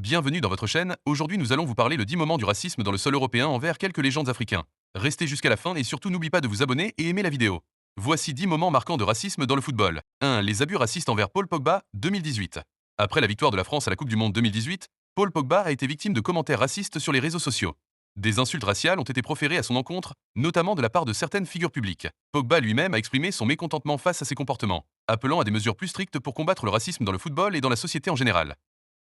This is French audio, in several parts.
Bienvenue dans votre chaîne. Aujourd'hui, nous allons vous parler le 10 moments du racisme dans le sol européen envers quelques légendes africains. Restez jusqu'à la fin et surtout n'oubliez pas de vous abonner et aimer la vidéo. Voici 10 moments marquants de racisme dans le football. 1. Les abus racistes envers Paul Pogba, 2018. Après la victoire de la France à la Coupe du Monde 2018, Paul Pogba a été victime de commentaires racistes sur les réseaux sociaux. Des insultes raciales ont été proférées à son encontre, notamment de la part de certaines figures publiques. Pogba lui-même a exprimé son mécontentement face à ces comportements, appelant à des mesures plus strictes pour combattre le racisme dans le football et dans la société en général.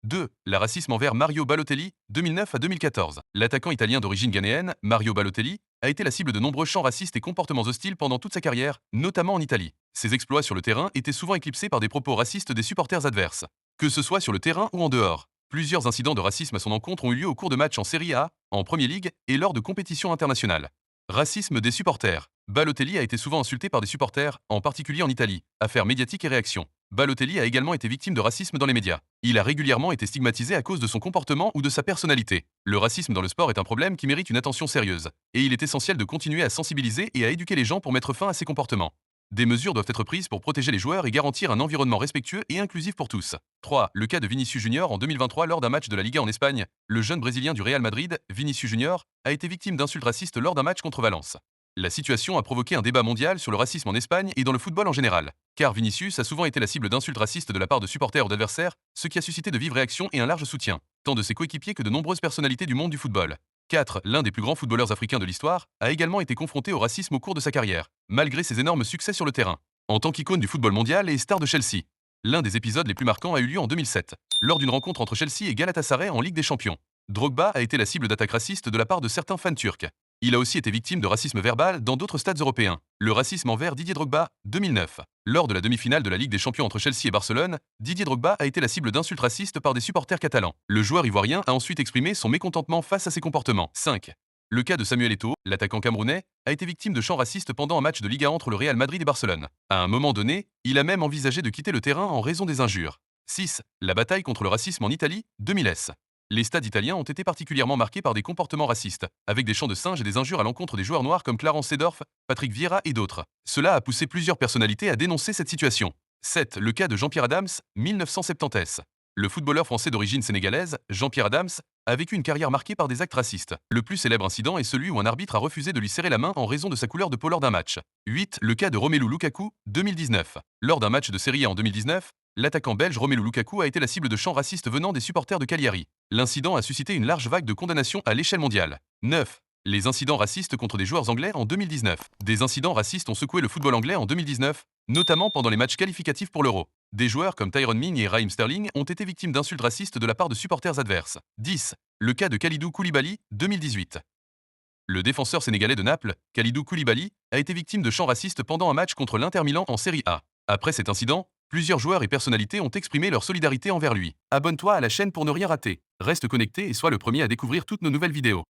2. Le racisme envers Mario Balotelli, 2009 à 2014. L'attaquant italien d'origine ghanéenne, Mario Balotelli, a été la cible de nombreux chants racistes et comportements hostiles pendant toute sa carrière, notamment en Italie. Ses exploits sur le terrain étaient souvent éclipsés par des propos racistes des supporters adverses, que ce soit sur le terrain ou en dehors. Plusieurs incidents de racisme à son encontre ont eu lieu au cours de matchs en Serie A, en Premier League et lors de compétitions internationales. Racisme des supporters. Balotelli a été souvent insulté par des supporters, en particulier en Italie. Affaires médiatiques et réactions. Balotelli a également été victime de racisme dans les médias. Il a régulièrement été stigmatisé à cause de son comportement ou de sa personnalité. Le racisme dans le sport est un problème qui mérite une attention sérieuse, et il est essentiel de continuer à sensibiliser et à éduquer les gens pour mettre fin à ces comportements. Des mesures doivent être prises pour protéger les joueurs et garantir un environnement respectueux et inclusif pour tous. 3. Le cas de Vinicius Junior en 2023 lors d'un match de la Liga en Espagne. Le jeune Brésilien du Real Madrid, Vinicius Junior, a été victime d'insultes racistes lors d'un match contre Valence. La situation a provoqué un débat mondial sur le racisme en Espagne et dans le football en général, car Vinicius a souvent été la cible d'insultes racistes de la part de supporters ou d'adversaires, ce qui a suscité de vives réactions et un large soutien, tant de ses coéquipiers que de nombreuses personnalités du monde du football. 4. L'un des plus grands footballeurs africains de l'histoire a également été confronté au racisme au cours de sa carrière, malgré ses énormes succès sur le terrain. En tant qu'icône du football mondial et star de Chelsea, l'un des épisodes les plus marquants a eu lieu en 2007, lors d'une rencontre entre Chelsea et Galatasaray en Ligue des Champions. Drogba a été la cible d'attaques racistes de la part de certains fans turcs. Il a aussi été victime de racisme verbal dans d'autres stades européens. Le racisme envers Didier Drogba, 2009. Lors de la demi-finale de la Ligue des Champions entre Chelsea et Barcelone, Didier Drogba a été la cible d'insultes racistes par des supporters catalans. Le joueur ivoirien a ensuite exprimé son mécontentement face à ces comportements. 5. Le cas de Samuel Eto'o, l'attaquant camerounais, a été victime de chants racistes pendant un match de Liga entre le Real Madrid et Barcelone. À un moment donné, il a même envisagé de quitter le terrain en raison des injures. 6. La bataille contre le racisme en Italie, 2000. Les stades italiens ont été particulièrement marqués par des comportements racistes, avec des chants de singes et des injures à l'encontre des joueurs noirs comme Clarence Seedorf, Patrick Vieira et d'autres. Cela a poussé plusieurs personnalités à dénoncer cette situation. 7. Le cas de Jean-Pierre Adams, 1970. Le footballeur français d'origine sénégalaise, Jean-Pierre Adams, a vécu une carrière marquée par des actes racistes. Le plus célèbre incident est celui où un arbitre a refusé de lui serrer la main en raison de sa couleur de peau lors d'un match. 8. Le cas de Romelu Lukaku, 2019. Lors d'un match de Serie A en 2019, l'attaquant belge Romelu Lukaku a été la cible de chants racistes venant des supporters de Cagliari. L'incident a suscité une large vague de condamnations à l'échelle mondiale. 9. Les incidents racistes contre des joueurs anglais en 2019. Des incidents racistes ont secoué le football anglais en 2019, notamment pendant les matchs qualificatifs pour l'Euro. Des joueurs comme Tyrone Ming et Raheem Sterling ont été victimes d'insultes racistes de la part de supporters adverses. 10. Le cas de Kalidou Koulibaly, 2018. Le défenseur sénégalais de Naples, Kalidou Koulibaly, a été victime de chants racistes pendant un match contre l'Inter Milan en Serie A. Après cet incident, plusieurs joueurs et personnalités ont exprimé leur solidarité envers lui. Abonne-toi à la chaîne pour ne rien rater. Reste connecté et sois le premier à découvrir toutes nos nouvelles vidéos.